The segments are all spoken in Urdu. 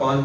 5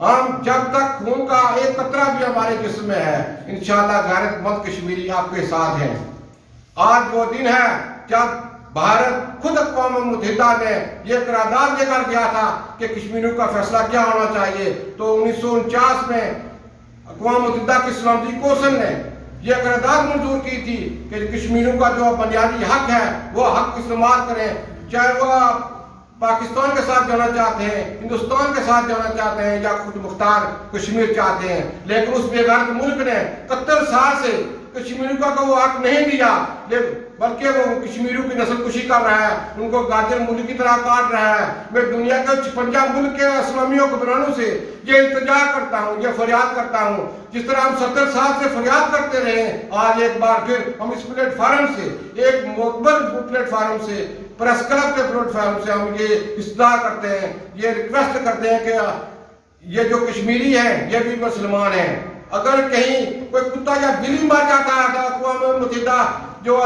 ہم جب تک خون کا ایک قطرہ بھی ہمارے جسم میں ہے انشاءاللہ غیرت مند کشمیری آپ کے ساتھ ہیں۔ آج وہ دن ہے جب بھارت خود اقوام متحدہ نے یہ قرارداد لے کر گیا تھا کہ کشمیریوں کا فیصلہ کیا ہونا چاہیے، تو 1949 میں اقوام متحدہ کی سلامتی کونسل نے یہ قرارداد منظور کی تھی کہ کشمیریوں کا جو بنیادی حق ہے وہ حق استعمال کریں، چاہے وہ پاکستان کے ساتھ جانا چاہتے ہیں، ہندوستان کے ساتھ جانا چاہتے ہیں یا خود مختار کشمیر چاہتے ہیں۔ لیکن اس بے غیرت ملک نے 71 سال سے کشمیریوں کا وہ حق نہیں دیا، بلکہ وہ کشمیریوں کی نسل کشی کر رہا ہے، ان کو گاجر مولی کی طرح کاٹ رہا ہے۔ میں دنیا کے 56 ملک کے اسلامی حکمرانوں سے یہ التجا کرتا ہوں، یہ فریاد کرتا ہوں، جس طرح ہم 70 سال سے فریاد کرتے رہے، آج ایک بار پھر ہم اس پلیٹ فارم سے، ایک معتبر پلیٹ فارم سے، پریس کلب کے پلیٹ فارم سے ہم یہ استدعا کرتے ہیں، یہ ریکویسٹ کرتے ہیں کہ یہ جو کشمیری ہیں یہ بھی مسلمان ہیں۔ اگر کہیں کوئی کتا یا بلی مر جاتا ہے تو اقوام متحدہ جو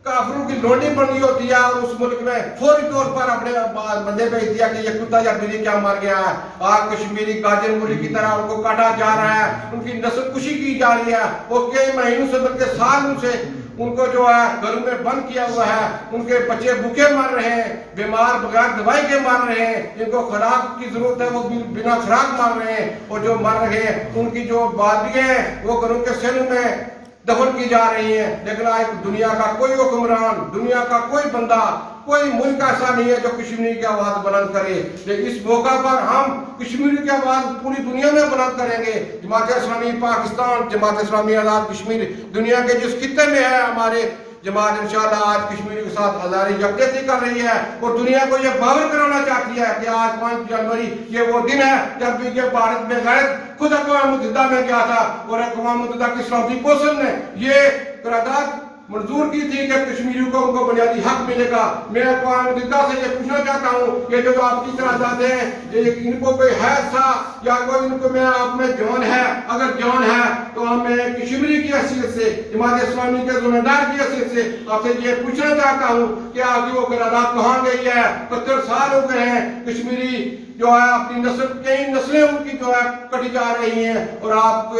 کافروں کی لونڈی بنی ہوتی ہے اور اس ملک میں فوری طور پر اپنے بندے بھیج دیا کہ یہ کتا یا بلی کیا مر گیا ہے۔ آج کشمیری گاجر مولی کی طرح ان کو کاٹا جا رہا ہے، ان کی نسل کشی کی جا رہی ہے، وہ کئی مہینوں سے بلکہ سالوں سے ان کو جو ہے گھروں میں بند کیا ہوا ہے، ان کے بچے بھوکے مر رہے ہیں، بیمار بغیر دوائی کے مر رہے ہیں، جن کو خوراک کی ضرورت ہے وہ بنا خوراک مر رہے ہیں، اور جو مر رہے ہیں ان کی جو بادیاں ہیں وہ گھروں کے سیلوں میں دفن کی جا رہی ہیں۔ لیکن آج دنیا کا کوئی حکمران، دنیا کا کوئی بندہ، کوئی ملک ایسا نہیں ہے جو کشمیری کی آواز بلند کرے۔ لیکن اس موقع پر ہم کشمیری کی آواز پوری دنیا میں بلند کریں گے۔ جماعت اسلامی پاکستان، جماعت اسلامی آزاد کشمیر دنیا کے جس خطے میں ہے ہمارے جماعت انشاءاللہ آج کشمیری کے ساتھ ہزاری یکجہتی کر رہی ہے اور دنیا کو یہ باور کرانا چاہتی ہے کہ آج 5 جنوری یہ وہ دن ہے جب بھی یہ بھارت میں غیرت خود اقوام متحدہ میں گیا تھا اور اقوام متحدہ کی سلامتی کونسل نے یہ قرارداد منظور کی تھی کہ کشمیریوں کو ان کو بنیادی حق ملے گا۔ میں اقوام متحدہ سے یہ پوچھنا چاہتا ہوں کہ جو آپ کی قرارداد ہیں ان کو کوئی حیث یا کوئی ان کو میں آپ میں جان ہے، اگر جان ہے تو ہم کشمیری کی حیثیت سے، جماعت اسلامی کے ذمہ دار کی حیثیت سے آپ سے یہ پوچھنا چاہتا ہوں کہ آپ کی وہ قرارداد کہاں گئی ہے؟ 70 سال ہو گئے ہیں، کشمیری جو ہے اپنی نسل، کئی نسلیں ان کی جو ہے کٹی جا رہی ہیں اور آپ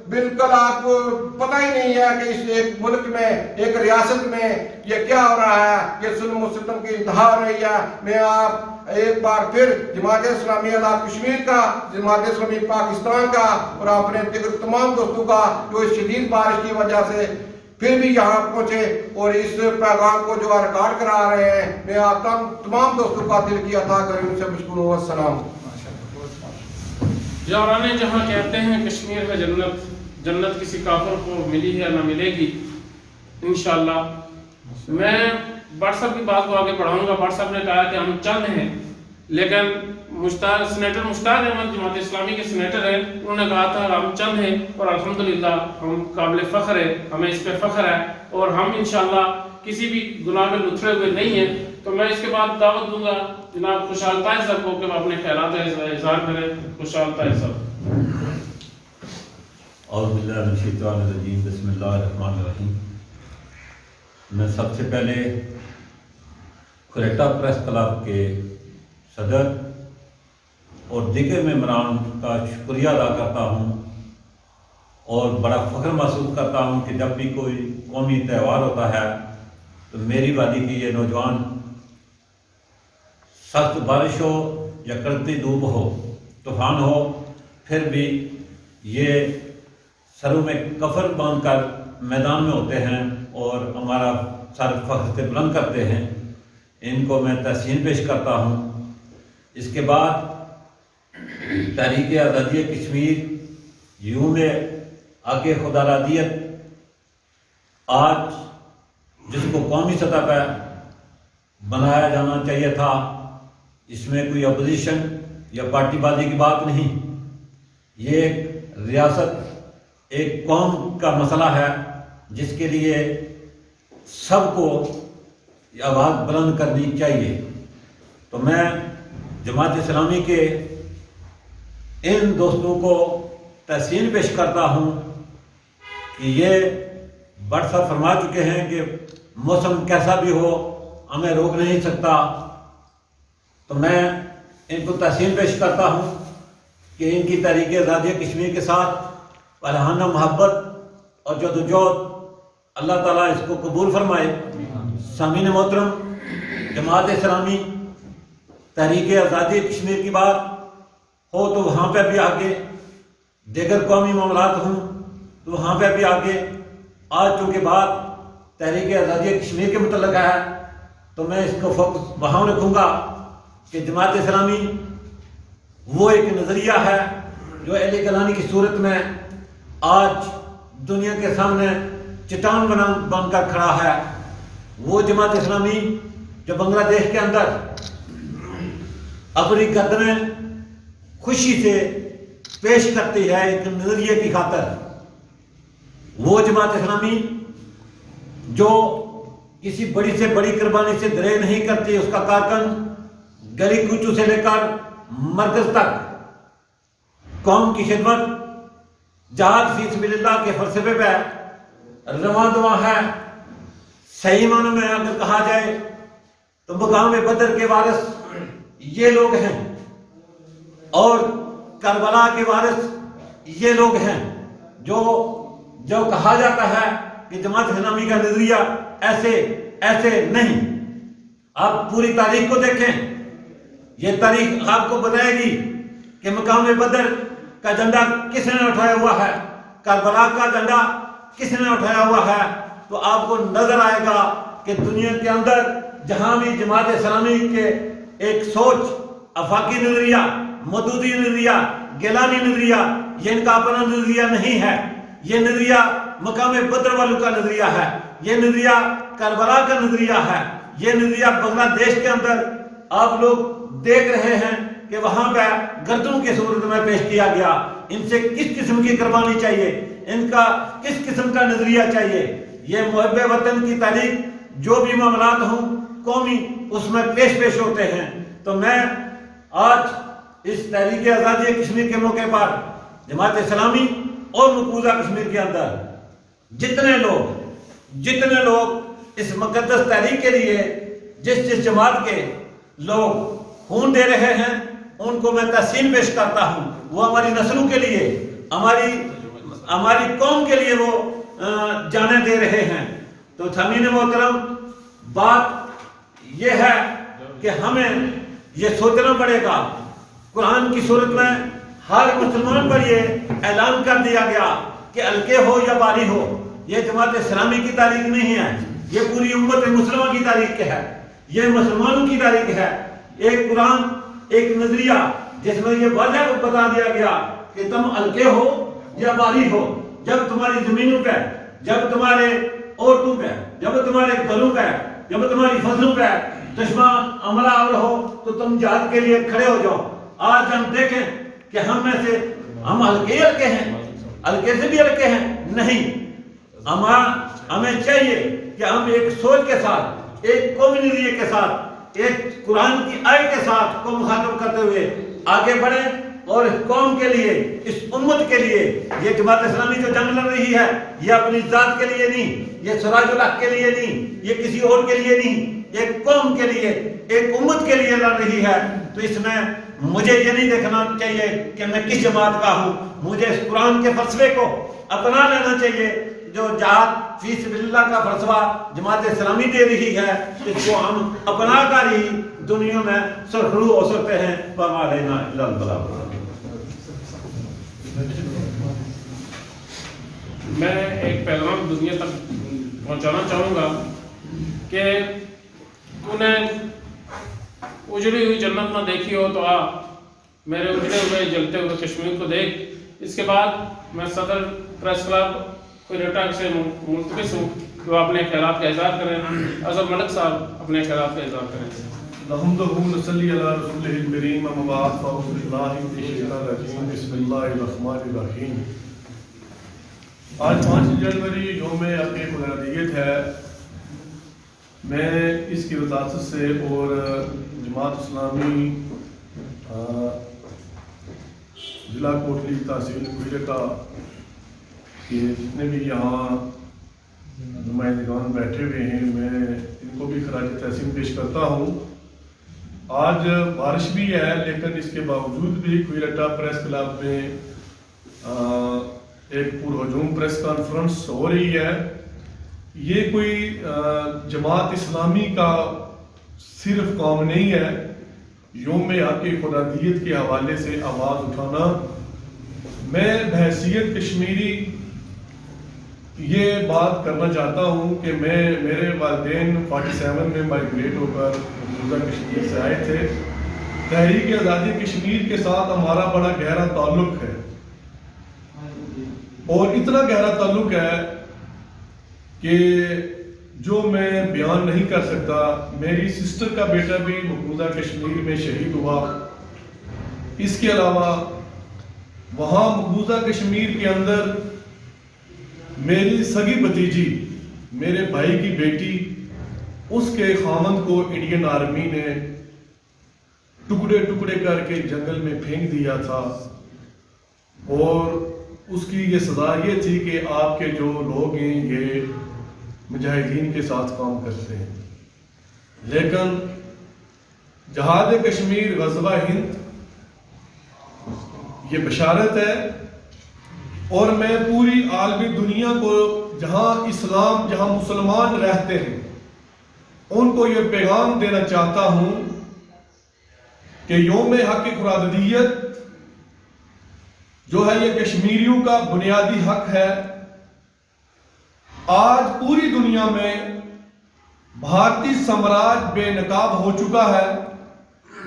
بالکل آپ کو پتہ ہی نہیں ہے کہ اس ایک ملک میں، ایک ریاست میں یہ کیا ہو رہا ہے، یہ ظلم و ستم کی انتہا ہو رہی ہے۔ میں آپ ایک بار پھر جماعت اسلامی آزاد کشمیر کا، جماعت اسلامی پاکستان کا اور اپنے دیگر تمام دوستوں کا جو اس شدید بارش کی وجہ سے پھر بھی یہاں پہنچے اور اس پیغام کو جو ریکارڈ کرا رہے ہیں، میں آپ تمام دوستوں کا دل کی عطا کریم سے مشکور ہوں۔ السلام۔ جورانے جہاں کہتے ہیں کشمیر میں جنت، جنت کسی کافر کو ملی ہے نہ ملے گی انشاءاللہ۔ میں بٹ صاحب کی بات کو آگے بڑھاؤں گا۔ بٹ صاحب نے کہا کہ ہم چند ہیں، لیکن سینیٹر مشتاق احمد جماعت اسلامی کے سینیٹر ہیں، انہوں نے کہا تھا ہم چند ہیں اور الحمدللہ ہم قابل فخر ہے، ہمیں اس پہ فخر ہے اور ہم انشاءاللہ کسی بھی گناہ میں لتھڑے ہوئے نہیں ہیں۔ تو میں اس کے بعد دعوت دوں گا جناب خوشحال طاہر صاحب کو کہ وہ اپنے خیالات کا اظہار کریں۔ خوشحال طاہر صاحب۔ اعوذ باللہ من الشیطان الرجیم، بسم اللہ الرحمن الرحیم۔ میں سب سے پہلے کھریٹا پریس کلب کے صدر اور دیگر ممبران کا شکریہ ادا کرتا ہوں اور بڑا فخر محسوس کرتا ہوں کہ جب بھی کوئی قومی تہوار ہوتا ہے تو میری وادی کی یہ نوجوان سخت بارش ہو یا کڑکتی دھوپ ہو، طوفان ہو، پھر بھی یہ سروں میں کفن باندھ کر میدان میں ہوتے ہیں اور ہمارا سر فخر سے بلند کرتے ہیں۔ ان کو میں تحسین پیش کرتا ہوں۔ اس کے بعد تحریک آزادی کشمیر یوم حق خدارادیت آج جس کو قومی سطح پہ بنایا جانا چاہیے تھا، اس میں کوئی اپوزیشن یا پارٹی بازی کی بات نہیں، یہ ایک ریاست، ایک قوم کا مسئلہ ہے جس کے لیے سب کو آواز بلند کرنی چاہیے۔ تو میں جماعت اسلامی کے ان دوستوں کو تحسین پیش کرتا ہوں کہ یہ بٹ صاحب فرما چکے ہیں کہ موسم کیسا بھی ہو ہمیں روک نہیں سکتا، تو میں ان کو تحسین پیش کرتا ہوں کہ ان کی تحریک آزادی کشمیر کے ساتھ پرہانہ محبت اور جدوجہد اللہ تعالیٰ اس کو قبول فرمائے۔ سامعین محترم، جماعت اسلامی تحریک آزادی کشمیر کی بات ہو تو وہاں پہ بھی آگے، دیگر قومی معاملات ہوں تو وہاں پہ بھی آگے۔ آج چونکہ بات تحریک آزادی کشمیر کے متعلق ہے تو میں اس کو فوکس وہاں رکھوں گا کہ جماعت اسلامی وہ ایک نظریہ ہے جو اہل کلانی کی صورت میں آج دنیا کے سامنے چٹان بن کر کھڑا ہے۔ وہ جماعت اسلامی جو بنگلہ دیش کے اندر اپنی گردنیں خوشی سے پیش کرتی ہے ایک نظریے کی خاطر، وہ جماعت اسلامی جو کسی بڑی سے بڑی قربانی سے درے نہیں کرتی، اس کا کارکن گلی کوچوں سے لے کر مرکز تک قوم کی خدمت، جہاد فی سبیل اللہ کے فلسفے پہ رواں دواں ہے۔ صحیح معنی میں اگر کہا جائے تو مقام بدر کے وارث یہ لوگ ہیں اور کربلا کے وارث یہ لوگ ہیں۔ جو کہا جاتا ہے کہ جماعت اسلامی کا نظریہ ایسے نہیں۔ آپ پوری تاریخ کو دیکھیں، یہ تاریخ آپ کو بتائے گی کہ مقام بدر کا جھنڈا کس نے اٹھایا ہوا ہے، کربلا کا جھنڈا کس نے اٹھایا ہوا ہے، تو آپ کو نظر آئے گا کہ دنیا کے اندر جہاں بھی جماعت اسلامی کے ایک سوچ، آفاقی نظریہ، مودودی نظریہ، گیلانی نظریہ، یہ ان کا اپنا نظریہ نہیں ہے، یہ نظریہ مقام بدر والوں کا نظریہ ہے، یہ نظریہ کربلا کا نظریہ ہے، یہ نظریہ بنگلہ دیش کے اندر آپ لوگ دیکھ رہے ہیں کہ وہاں پہ گردوں کی صورت میں پیش کیا گیا۔ ان سے کس قسم کی قربانی چاہیے، ان کا کس قسم کا نظریہ چاہیے، یہ محب وطن کی تاریخ جو بھی معاملات ہوں قومی اس میں پیش ہوتے ہیں۔ تو میں آج اس تحریک آزادی کشمیر کے موقع پر جماعت اسلامی اور مقبوضہ کشمیر کے اندر جتنے لوگ اس مقدس تحریک کے لیے جس جماعت کے لوگ خون دے رہے ہیں ان کو میں تحسین پیش کرتا ہوں۔ وہ ہماری نسلوں کے لیے، ہماری قوم کے لیے وہ جانیں دے رہے ہیں۔ تو سامعین محترم، بات یہ ہے کہ ہمیں یہ سوچنا پڑے گا، قرآن کی صورت میں ہر مسلمان پر یہ اعلان کر دیا گیا کہ ہلکے ہو یا باری ہو۔ یہ جماعت اسلامی کی تاریخ نہیں ہے، یہ پوری امت مسلمہ کی تاریخ ہے، یہ مسلمانوں کی تاریخ ہے۔ ایک قرآن، ایک نظریہ جس میں یہ واضح بتا دیا گیا کہ تم ہلکے ہو یا باری ہو۔ جب تمہاری زمینوں پہ، جب تمہارے عورتوں پہ، جب تمہارے گھروں پہ، جب تمہاری فصلوں پہ دشمن حملہ آور ہو تو تم جہاد کے لیے کھڑے ہو جاؤ۔ آج ہم دیکھیں کہ ہم میں سے ہم ہلکے ہیں، ہلکے سے بھی ہلکے ہیں نہیں۔ ہمیں چاہیے کہ ہم ایک سوچ کے ساتھ، ایک قومی نظریے کے ساتھ، ایک قرآن کی آیت کے ساتھ کو مخاطب کرتے ہوئے آگے بڑھیں اور اس قوم کے لیے، اس امت کے لیے، یہ جماعت اسلامی جو جنگ لڑ رہی ہے یہ اپنی ذات کے لیے نہیں، یہ سراج الحق کے لیے نہیں، یہ کسی اور کے لیے نہیں، ایک قوم کے لیے، ایک امت کے لیے لڑ رہی ہے۔ تو اس میں مجھے یہ نہیں دیکھنا چاہیے کہ میں کس جماعت کا ہوں، مجھے اس قرآن کے فلسفے کو اپنا لینا چاہیے جو جہاد فی سبیل اللہ کا فلسفہ جماعت اسلامی دے رہی ہے، اس کو ہم اپنا کر ہی دنیا میں سرخرو ہو سکتے ہیں۔ وما علینا الا البلاغ۔ میں ایک پیغام دنیا تک پہنچانا چاہوں گا کہ انہیں اجڑی ہوئی جنت نہ دیکھی ہو تو میرے اجڑے ہوئے جلتے ہوئے کشمیر کو دیکھ۔ اس کے بعد میں صدر پریس کلب کوئٹہ سے ملتمس ہوں کہ وہ اپنے خیالات کا اظہار کریں۔ اظہر ملک صاحب اپنے خیالات کا اظہار کریں۔ نحمده ونصلي على رسوله الكريم اما بعد فاعوذ بالله من الشيطان الرجيم بسم الله الرحمن الرحیم۔ آج 5 جنوری یوم حق خدادیت ہے۔ میں اس کی وضاحت سے اور جماعت اسلامی ضلع کوٹلی تحصیل کوئٹہ کے جتنے بھی یہاں نمائندگان بیٹھے ہوئے ہیں، میں ان کو بھی خراج تحسین پیش کرتا ہوں۔ آج بارش بھی ہے لیکن اس کے باوجود بھی کوئلٹا پریس کلب میں ایک پرہجوم پریس کانفرنس ہو رہی ہے. یہ کوئی جماعت اسلامی کا صرف کام نہیں ہے. یوم حق خدادیت کے حوالے سے آواز اٹھانا، میں بحیثیت کشمیری یہ بات کرنا چاہتا ہوں کہ میرے والدین 47 میں مائگریٹ ہو کر مقبوضہ کشمیر سے آئے تھے. تحریک آزادی کشمیر کے ساتھ ہمارا بڑا گہرا تعلق ہے، اور اتنا گہرا تعلق ہے کہ جو میں بیان نہیں کر سکتا. میری سسٹر کا بیٹا بھی مقبوضہ کشمیر میں شہید ہوا. اس کے علاوہ وہاں مقبوضہ کشمیر کے اندر میری سگی بھتیجی، میرے بھائی کی بیٹی، اس کے خامند کو انڈین آرمی نے ٹکڑے ٹکڑے کر کے جنگل میں پھینک دیا تھا، اور اس کی یہ سزا یہ تھی کہ آپ کے جو لوگ ہیں یہ مجاہدین کے ساتھ کام کرتے ہیں. لیکن جہاد کشمیر، غزوہ ہند، یہ بشارت ہے، اور میں پوری عالمی دنیا کو، جہاں اسلام، جہاں مسلمان رہتے ہیں، ان کو یہ پیغام دینا چاہتا ہوں کہ یوم حق خدادیت جو ہے یہ کشمیریوں کا بنیادی حق ہے. آج پوری دنیا میں بھارتی سامراج بے نقاب ہو چکا ہے.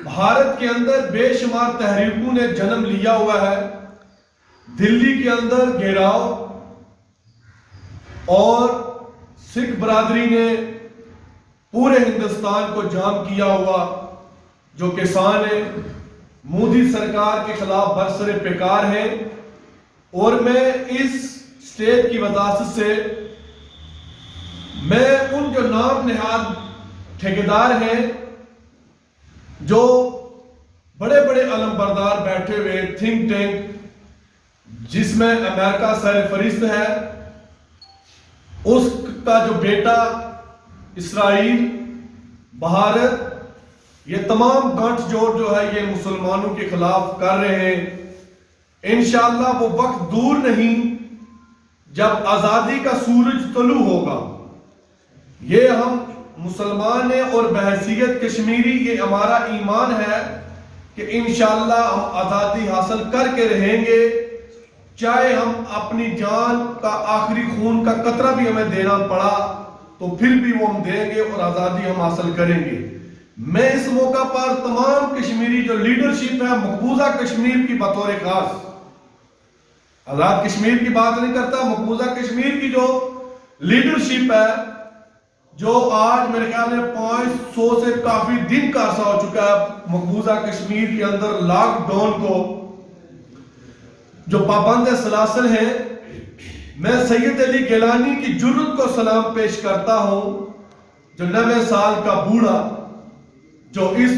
بھارت کے اندر بے شمار تحریکوں نے جنم لیا ہوا ہے. دلی کے اندر گھیراؤ، اور سکھ برادری نے پورے ہندوستان کو جام کیا ہوا. جو کسان ہیں مودی سرکار کے خلاف برسر پیکار ہیں، اور میں اس اسٹیٹ کی وضاحت سے میں ان جو نام نہاد ٹھیکیدار ہیں، جو بڑے بڑے علم بردار بیٹھے ہوئے تھنک ٹینک، جس میں امریکہ سر فہرست ہے، اس کا جو بیٹا اسرائیل، بھارت، یہ تمام گانٹھ جوڑ جو ہے یہ مسلمانوں کے خلاف کر رہے ہیں. انشاءاللہ وہ وقت دور نہیں جب آزادی کا سورج طلوع ہوگا. یہ ہم مسلمان ہیں، اور بحیثیت کشمیری یہ ہمارا ایمان ہے کہ انشاءاللہ ہم آزادی حاصل کر کے رہیں گے. چاہے ہم اپنی جان کا آخری خون کا قطرہ بھی ہمیں دینا پڑا تو پھر بھی وہ ہم دیں گے، اور آزادی ہم حاصل کریں گے. میں اس موقع پر تمام کشمیری جو لیڈرشپ ہے مقبوضہ کشمیر کی بطور خاص، آزاد کشمیر کی بات نہیں کرتا، مقبوضہ کشمیر کی جو لیڈرشپ ہے، جو آج میرے خیال میں 500 سے کافی دن کا عرصہ ہو چکا ہے مقبوضہ کشمیر کے اندر لاک ڈاؤن کو، جو پابند سلاسل ہیں، میں سید علی گیلانی کی جرت کو سلام پیش کرتا ہوں، جو 90 سال کا بوڑھا، جو اس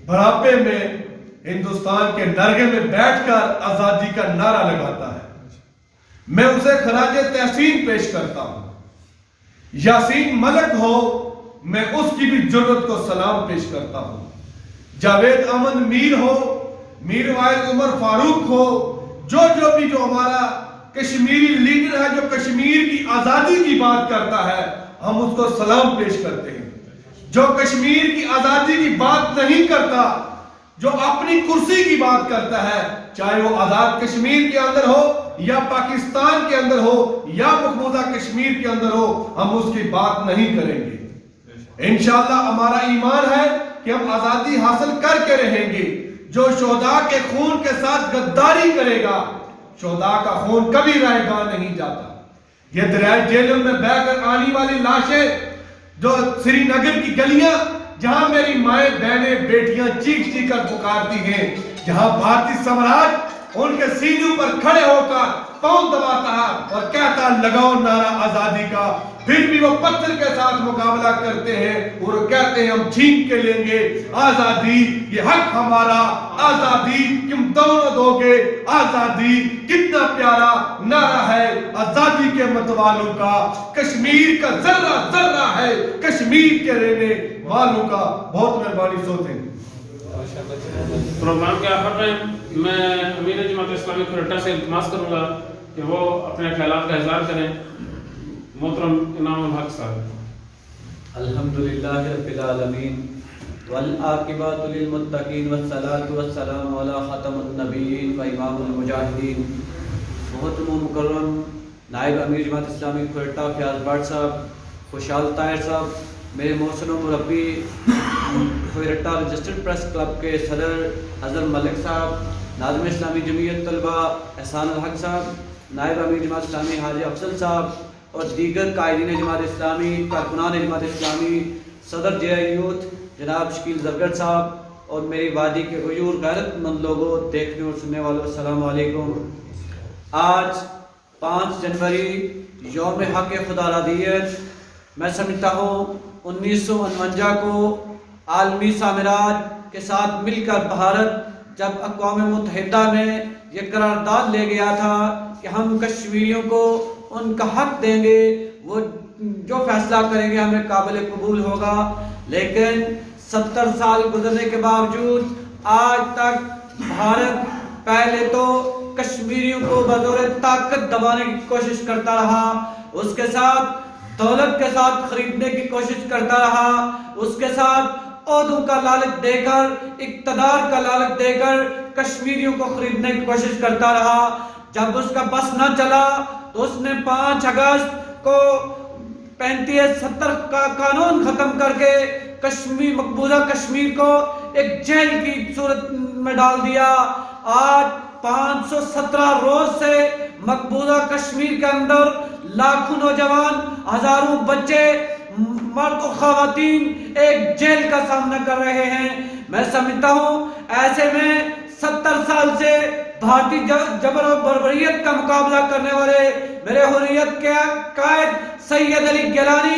بڑھاپے میں ہندوستان کے نرگے میں بیٹھ کر آزادی کا نعرہ لگاتا ہے. میں اسے خراج تحسین پیش کرتا ہوں. یاسین ملک ہو، میں اس کی بھی جرت کو سلام پیش کرتا ہوں. جاوید احمد میر ہو، میر واحد عمر فاروق ہو، جو بھی جو ہمارا کشمیری لیڈر ہے، جو کشمیر کی آزادی کی بات کرتا ہے، ہم اس کو سلام پیش کرتے ہیں. جو کشمیر کی آزادی کی بات نہیں کرتا، جو اپنی کرسی کی بات کرتا ہے، چاہے وہ آزاد کشمیر کے اندر ہو یا پاکستان کے اندر ہو یا مقبوضہ کشمیر کے اندر ہو، ہم اس کی بات نہیں کریں گے. انشاءاللہ ہمارا ایمان ہے کہ ہم آزادی حاصل کر کے رہیں گے. جو شہداء کے خون کے ساتھ غداری کرے گا، شہداء کا خون کبھی رائے گاہ نہیں جاتا. یہ دریائے جہلم میں بہہ کر آنے والی لاشیں، جو سری نگر کی گلیاں جہاں میری مائیں بہنیں بیٹیاں چیخ چیخ کر پکارتی ہیں، جہاں بھارتی سامراج ان کے سینوں پر کھڑے ہو کر پاؤں دباتا ہے اور کہتا لگاؤ نعرہ آزادی کا، پھر بھی وہ پتھر کے ساتھ مقابلہ کرتے ہیں اور کہتے ہیں ہم چھین کے لیں گے آزادی، یہ حق ہمارا، آزادی تم دونوں دو گے. آزادی کتنا پیارا نعرہ ہے، آزادی آزادی کے متوالوں کا، کشمیر کا ذرہ ذرہ ہے کشمیر کے رہنے والوں کا۔ بہت مہربانی سوتے ہیں۔ پروگرام کے آخر میں امیر جماعت اسلامی کھرٹا سے التماس کروں گا کہ وہ اپنے خیالات کا اظہار کریں۔ محترم انعام الحق صاحب۔ الحمدللہ رب العالمین والعاقبۃ للمتقین والصلاۃ والسلام علی خاتم النبیین و امام المجاہدین۔ محترم مکرم نائب امیر جماعت اسلامی کھرٹا فیاض بٹ صاحب، خوشحال طاہر صاحب، میرے محسن و مربی کھرٹا رجسٹرڈ پریس کلب کے صدر حضرت ملک صاحب، ناظم اسلامی جمعیت طلبہ احسان الحق صاحب، نائب امیر جماعت اسلامی حاجی افضل صاحب اور دیگر قائدین جماعت اسلامی، کارکنان جماعت اسلامی، صدر جے آئی یوتھ جناب شکیل زرگر صاحب اور میری وادی کے غیور غیرت مند لوگوں، دیکھنے اور سننے والوں، السلام علیکم۔ آج 5 جنوری یوم حق خدا را دیت، میں سمجھتا ہوں 1949 کو عالمی سامراج کے ساتھ مل کر بھارت جب اقوام متحدہ میں یہ قرارداد لے گیا تھا کہ ہم کشمیریوں کو ان کا حق دیں گے، وہ جو فیصلہ کریں گے ہمیں قابل قبول ہوگا، لیکن 70 سال گزرنے کے باوجود آج تک بھارت پہلے تو کشمیریوں کو بطور طاقت دبانے کی کوشش کرتا رہا، اس کے ساتھ دولت کے ساتھ خریدنے کی کوشش کرتا رہا، اس کے ساتھ عہدوں کا لالچ دے کر، اقتدار کا لالچ دے کر کشمیریوں کو خریدنے کی کوشش کرتا رہا۔ جب اس کا بس نہ چلا تو اس نے 5 اگست کو 35-70 کا قانون ختم کر کے کشمیر، مقبوضہ کشمیر کو ایک جیل کی صورت میں ڈال دیا۔ آج 517 روز سے مقبوضہ کشمیر کے اندر لاکھوں نوجوان، ہزاروں بچے، مرد و خواتین ایک جیل کا سامنا کر رہے ہیں۔ میں سمجھتا ہوں ایسے میں 70 سال سے بھارتی جبر و بربریت کا مقابلہ کرنے والے میرے حریت کے قائد سید علی گیلانی،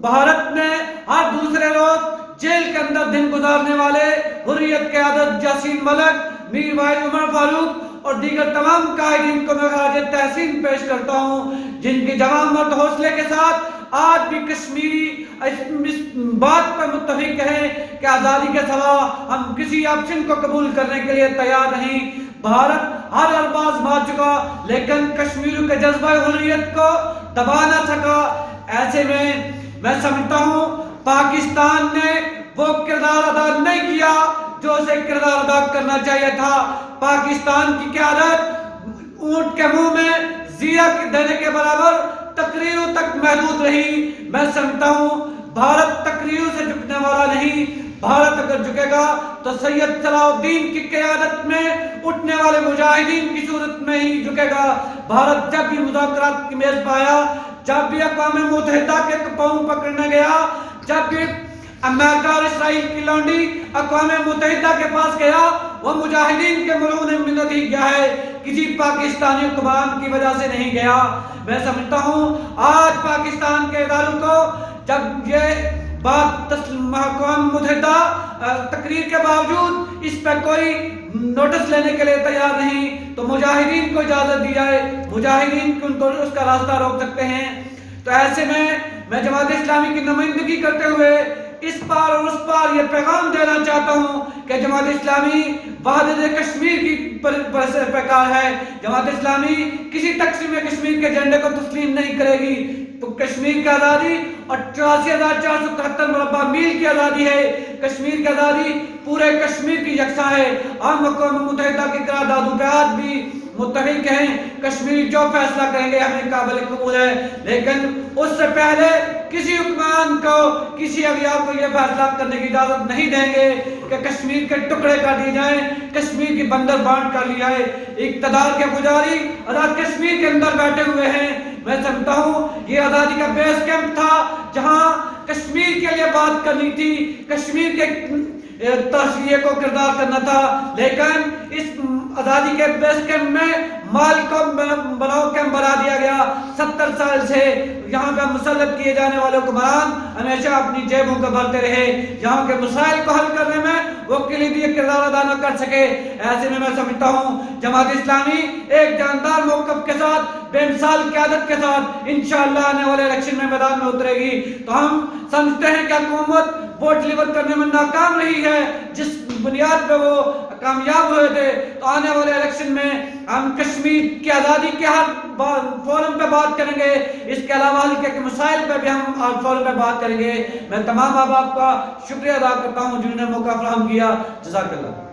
بھارت میں ہر دوسرے روز جیل کے اندر دن گزارنے والے حریت کے عادت یاسین ملک، میر واحد عمر فاروق اور دیگر تمام قائدین کو میں خراج تحسین پیش کرتا ہوں، جن کی جوان مرد حوصلے کے ساتھ آج بھی کشمیری اس بات پر متفق ہیں کہ آزادی کے سوا ہم کسی آپشن کو قبول کرنے کے لیے تیار نہیں۔ بھارت ہر الفاظ مار چکا لیکن کشمیریوں کے جذبہ حریت کو دبا نہ سکا۔ ایسے میں سمجھتا ہوں پاکستان نے وہ کردار ادا نہیں کیا جو اسے کردار ادا کرنا چاہیے تھا۔ پاکستان کی قیادت اونٹ کے منہ میں زیرہ دینے کے برابر تقریروں تک محدود رہی۔ میں سمجھتا ہوں بھارت تقریروں سے جھکنے والا نہیں، بھارت اگر جھکے گا تو سید صلاح الدین کی قیادت میں اٹھنے والے مجاہدین کی صورت میں ہی جھکے گا۔ بھارت جب بھی مذاکرات کی میز پہ آیا، جب بھی اقوام متحدہ کے پاؤں پکڑنے گیا، جب بھی امریکہ اور اسرائیل کی لونڈی اقوام متحدہ کے پاس گیا، وہ مجاہدین کے ملعون منت ہی گیا ہے، کسی پاکستانی حکمران کی وجہ سے نہیں گیا۔ میں سمجھتا ہوں آج پاکستان کے اداروں کو جب یہ بات اقوام متحدہ تقریر کے باوجود اس پہ کوئی نوٹس لینے کے لیے تیار نہیں تو مجاہدین کو اجازت دی جائے، مجاہدین ان کو اس کا راستہ روک سکتے ہیں۔ تو ایسے میں جماعت اسلامی کی نمائندگی کرتے ہوئے اس پار اور اس پار یہ پیغام دینا چاہتا ہوں کہ جماعت اسلامی وحدت کشمیر کی پیکار ہے۔ جماعت اسلامی کسی تقسیم کشمیر کے جھنڈے کو تسلیم نہیں کرے گی۔ تو کشمیر کی آزادی اور 84,473 مربع میل کی آزادی ہے، کشمیر کی آزادی پورے کشمیر کی یکساں ہے۔ ہم اقوام متحدہ کی قراردادوں پہ آج بھی متفق ہیں، کشمیر جو فیصلہ کریں گے ہمیں قابل قبول ہے، لیکن اس سے پہلے کسی حکمران کو، کسی اغیار کو یہ فیصلہ کرنے کی اجازت نہیں دیں گے کہ کشمیر کے ٹکڑے کر دی جائیں، کشمیر کی بندر بانٹ کر لی جائے۔ اقتدار کے پجاری آزاد کشمیر کے اندر بیٹھے ہوئے ہیں۔ میں سمجھتا ہوں یہ آزادی کا بیس کیمپ تھا جہاں کشمیر کے لیے بات کرنی تھی، کشمیر کے تصفیے کو کردار کرنا تھا، لیکن اس آزادی کے بیس کیمپ میں مال کو بناؤ کیمپ بنا دیا گیا۔ 70 سال سے یہاں پہ مسلط کیے جانے والے حکمران ہمیشہ اپنی جیبوں کو بھرتے رہے، یہاں کے مسائل کو حل کرنے میں وہ کلیدی کردار ادا نہ کر سکے۔ ایسے میں سمجھتا ہوں جماعت اسلامی ایک جاندار موقف کے ساتھ، بے مثال قیادت کے ساتھ انشاءاللہ آنے والے الیکشن میں میدان میں اترے گی۔ تو ہم سمجھتے ہیں کہ حکومت ووٹ ڈلیور کرنے میں ناکام رہی ہے جس بنیاد پہ وہ کامیاب ہوئے تھے، تو آنے والے الیکشن میں ہم کشمیر کی آزادی کے ہر فورم پہ بات کریں گے، اس کے علاوہ حلقے کے مسائل پہ بھی ہم ہر فورم پہ بات کریں گے۔ میں تمام احباب کا شکریہ ادا کرتا ہوں جنہوں نے موقع فراہم کیا۔ جزاک اللہ۔